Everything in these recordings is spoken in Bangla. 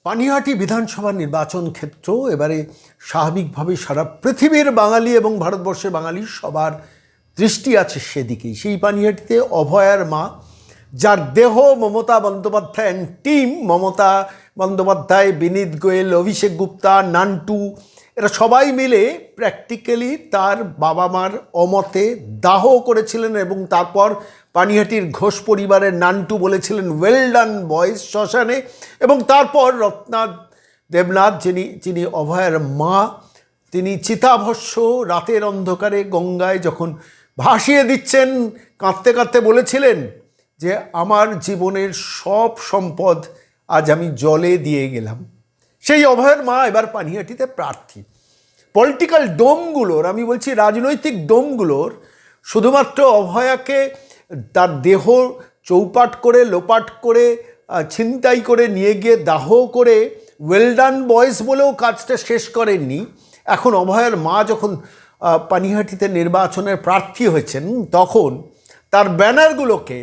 পানিহাটি বিধানসভা নির্বাচন ক্ষেত্র এবারে স্বাভাবিকভাবে সারা পৃথিবীর বাঙালি এবং ভারতবর্ষের বাঙালি সবার দৃষ্টি আছে সেদিকেই। সেই পানিহাটিতে অভয়ার মা, যার দেহ মমতা বন্দ্যোপাধ্যায় অ্যান্ড টিম, মমতা বন্দ্যোপাধ্যায়, বিনীত গোয়েল, অভিষেক গুপ্তা, নান্টু, এরা সবাই মিলে প্র্যাকটিক্যালি তার বাবা মার অমতে দাহ করেছিলেন এবং তারপর পানিহাটির ঘোষ পরিবারের নান্টু বলেছিলেন ওয়েল ডান বয়েজ শ্মশানে। এবং তারপর রত্নাথ দেবনাথ, যিনি অভয়ার মা, তিনি চিতাভস্য রাতের অন্ধকারে গঙ্গায় যখন ভাসিয়ে দিচ্ছেন, কাঁদতে কাঁদতে বলেছিলেন যে আমার জীবনের সব সম্পদ আজ আমি জলে দিয়ে গেলাম। সেই অভয়ের মা এবার পানিহাটিতে প্রার্থী। পলিটিক্যাল ডোমগুলোর, আমি বলছি রাজনৈতিক ডোমগুলোর, শুধুমাত্র অভয়াকে তার দেহ চৌপাট করে, লোপাট করে, ছিনতাই করে নিয়ে গিয়ে দাহ করে ওয়েল ডান বয়েজ বলেও কাজটা শেষ করেননি। এখন অভয়ের মা যখন পানিহাটিতে নির্বাচনের প্রার্থী হয়েছেন, তখন তার ব্যানারগুলোকে,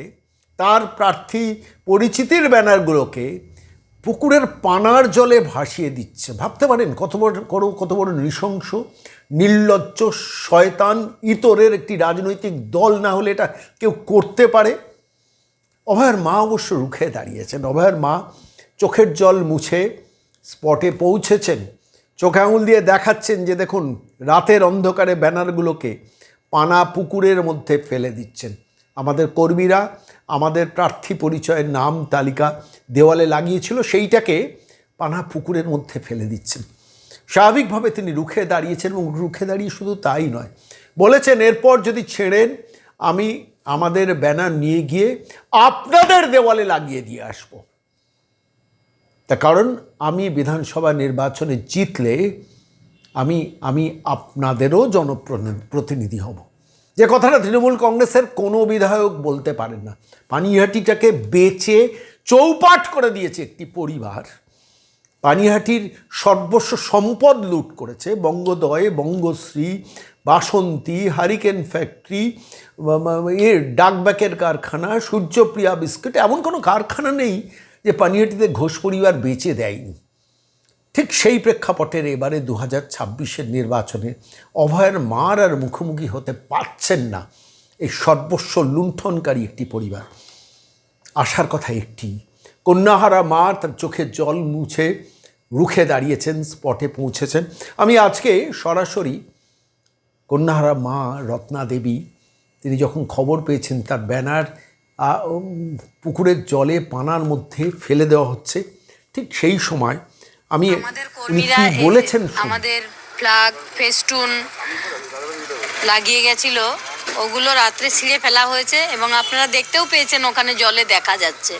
তার প্রার্থী পরিচিতির ব্যানারগুলোকে পুকুরের পানার জলে ভাসিয়ে দিচ্ছে। ভাবতে পারেন কত বড় নৃশংস, নির্লজ্জ, শয়তান ইতরের একটি রাজনৈতিক দল না হলে এটা কেউ করতে পারে। অভয়ের মা অবশ্য রুখে দাঁড়িয়েছেন। অভয়ের মা চোখের জল মুছে স্পটে পৌঁছেছেন, চোখে আঙুল দিয়ে দেখাচ্ছেন যে দেখুন রাতের অন্ধকারে ব্যানারগুলোকে পানা পুকুরের মধ্যে ফেলে দিচ্ছেন। আমাদের কর্মীরা আমাদের প্রার্থী পরিচয়ের নাম তালিকা দেওয়ালে লাগিয়েছিল, সেইটাকে পানা পুকুরের মধ্যে ফেলে দিচ্ছেন। স্বাভাবিকভাবে তিনি রুখে দাঁড়িয়েছেন এবং রুখে দাঁড়িয়ে শুধু তাই নয়, বলেছেন এরপর যদি ছেড়েন আমি আমাদের ব্যানার নিয়ে গিয়ে আপনাদের দেওয়ালে লাগিয়ে দিয়ে আসবো। তার কারণ আমি বিধানসভা নির্বাচনে জিতলে আমি আপনাদেরও জনপ্রতিনিধি হব। যে কথাটা তৃণমূল কংগ্রেসের কোনো বিধায়ক বলতে পারেন না। পানিহাটিটাকে বেচে চৌপাট করে দিয়েছে একটি পরিবার। পানিহাটির সর্বস্ব সম্পদ লুট করেছে। বঙ্গদয়, বঙ্গশ্রী, বাসন্তী, হারিকেন ফ্যাক্টরি, ডাকব্যাকের কারখানা, সূর্যপ্রিয়া বিস্কুট, এমন কোনো কারখানা নেই যে পানিহাটিতে ঘোষ পরিবার বেচে দেয়নি। ঠিক সেই প্রেক্ষাপটের এবারে 2026-এর নির্বাচনে অভয়ের মার আর মুখোমুখি হতে পারছেন না এই সর্বস্ব লুণ্ঠনকারী একটি পরিবার। আশার কথা একটি, কন্যাহারা মা তার চোখের জল মুছে রুখে দাঁড়িয়েছেন, স্পটে পৌঁছেছেন। আমি আজকে সরাসরি কন্যাহারা মা রত্না দেবী, তিনি যখন খবর পেয়েছেন তার ব্যানার পুকুরের জলে পানার মধ্যে ফেলে দেওয়া হচ্ছে, ঠিক সেই সময় আমি বলেছেন, আমাদের ফ্ল্যাগ ফেস্টুন লাগিয়ে গেছিল, ওগুলো রাত্রে ছিঁড়ে ফেলা হয়েছে এবং আপনারা দেখতেও পেয়েছেন ওখানে জলে দেখা যাচ্ছে।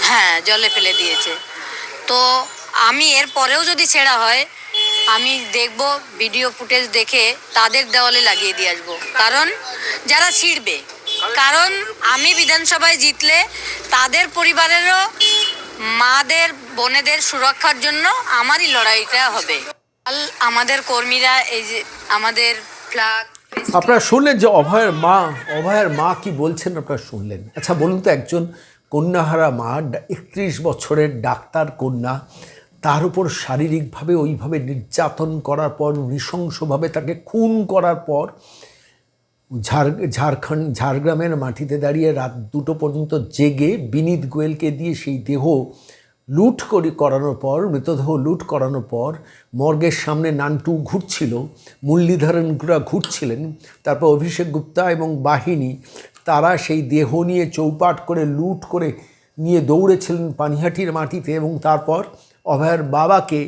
হ্যাঁ, জলে ফেলে দিয়েছে। তো আমি এর পরেও যদি ছেঁড়া হয় আমি দেখব, ভিডিও ফুটেজ দেখে তাদের দেওয়ালে লাগিয়ে দিয়ে আসবো। কারণ যারা ছিঁড়বে, কারণ আমি বিধানসভায় জিতলে তাদের পরিবারেরও মাদের বোনেদের সুরক্ষার জন্য আমারই লড়াইটা হবে। আমাদের কর্মীরা এই যে আমাদের ফ্ল্যাগ, আপনারা শুনলেন যে অভয়ের মা কি বলছেন, আপনারা শুনলেন। আচ্ছা বলুন তো, একজন কন্যাহারা মা, 31 বছরের ডাক্তার কন্যা, তার উপর শারীরিকভাবে ওইভাবে নির্যাতন করার পর, নৃশংসভাবে তাকে খুন করার পর ঝাড়গ্রামের মাটিতে দাঁড়িয়ে রাত 2টো পর্যন্ত জেগে বিনীত গোয়েলকে দিয়ে সেই দেহ মৃতদেহ লুট করানোর পর মর্গের সামনে নান্টু ঘুরছিল, মুরলীধরনরা ঘুরছিলেন, তারপর অভিষেক গুপ্তা এবং বাহিনী তারা সেই দেহ নিয়ে চৌপাট করে লুট করে নিয়ে দৌড়েছিলেন পানিহাটির মাটিতে। এবং তারপর অভয়ের বাবাকে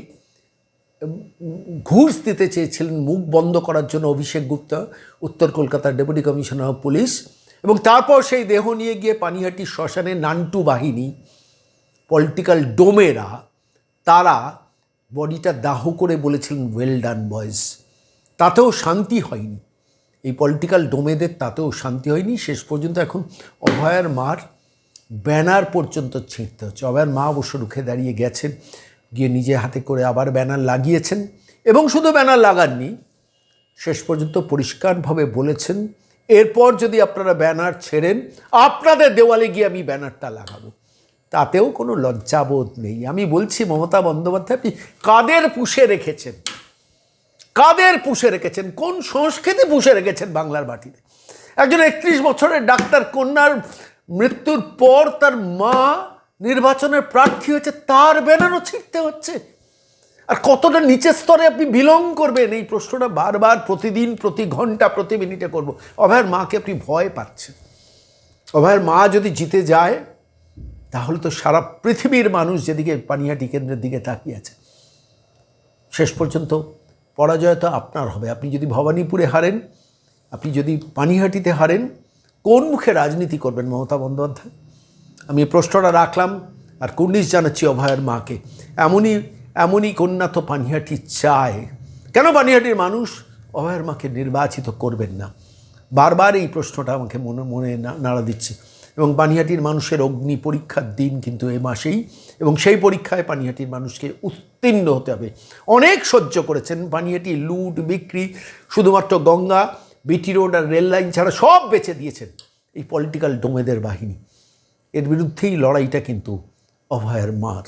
ঘুষ দিতে চেয়েছিলেন মুখ বন্ধ করার জন্য অভিষেক গুপ্তা, উত্তর কলকাতার ডেপুটি কমিশনার অফ পুলিশ। এবং তারপর সেই দেহ নিয়ে গিয়ে পানিহাটি শ্মশানে নান্টু বাহিনী, পলিটিক্যাল ডোমেরা, তারা বডিটা দাহ করে বলেছিলেন ওয়েল ডান বয়েজ। তাতেও শান্তি হয়নি, এই পলিটিক্যাল ডোমেদের তাতেও শান্তি হয়নি। শেষ পর্যন্ত এখন অভয়ের মার ব্যানার পর্যন্ত ছিঁড়তে হচ্ছে। অভয়ের মা অবশ্য রুখে দাঁড়িয়ে গেছেন, গিয়ে নিজে হাতে করে আবার ব্যানার লাগিয়েছেন। এবং শুধু ব্যানার লাগাননি, শেষ পর্যন্ত পরিষ্কারভাবে বলেছেন এরপর যদি আপনারা ব্যানার ছেড়েন আপনাদের দেওয়ালে গিয়ে আমি ব্যানারটা লাগাবো। তাতেও কোনো লজ্জাবোধ নেই। আমি বলছি মমতা বন্দ্যোপাধ্যায় আপনি কাদের পুষে রেখেছেন, কাদের পুষে রেখেছেন, কোন সংস্কৃতি পুষে রেখেছেন বাংলার মাটিতে? একজন 31 বছরের ডাক্তার কন্যার মৃত্যুর পর তার মা নির্বাচনের প্রার্থী হয়েছে, তার ব্যানারও ছিঁড়তে হচ্ছে। আর কতটা নিচের স্তরে আপনি বিলং করবেন, এই প্রশ্নটা বারবার প্রতিদিন, প্রতি ঘন্টা, প্রতি মিনিটে করব। অভয়ের মাকে আপনি ভয় পাচ্ছেন। অভয়ের মা যদি জিতে যায় তাহলে তো সারা পৃথিবীর মানুষ যেদিকে পানিহাটি কেন্দ্রের দিকে তাকিয়ে আছে। শেষ পর্যন্ত পরাজয় তো আপনার হবে। আপনি যদি ভবানীপুরে হারেন, আপনি যদি পানিহাটিতে হারেন, কোন মুখে রাজনীতি করবেন মমতা বন্দ্যোপাধ্যায়? আমি এই প্রশ্নটা রাখলাম আর কুর্নিশ জানাচ্ছি অভয়ের মাকে। এমনই কন্যা তো পানিহাটি চায়। কেন পানিহাটির মানুষ অভয়ের মাকে নির্বাচিত করবেন না? বারবার এই প্রশ্নটা আমাকে মনে নাড়া দিচ্ছে। এবং পানিহাটির মানুষের অগ্নি পরীক্ষার দিন কিন্তু এ মাসেই, এবং সেই পরীক্ষায় পানিহাটির মানুষকে উত্তীর্ণ হতে হবে। অনেক সহ্য করেছেন পানিহাটি, লুট বিক্রি, শুধুমাত্র গঙ্গা, বিটি রোড আর রেল লাইন ছাড়া সব বেচে দিয়েছেন এই পলিটিক্যাল ডোমেদের বাহিনী। এর বিরুদ্ধেই লড়াইটা কিন্তু অভয়ের মার।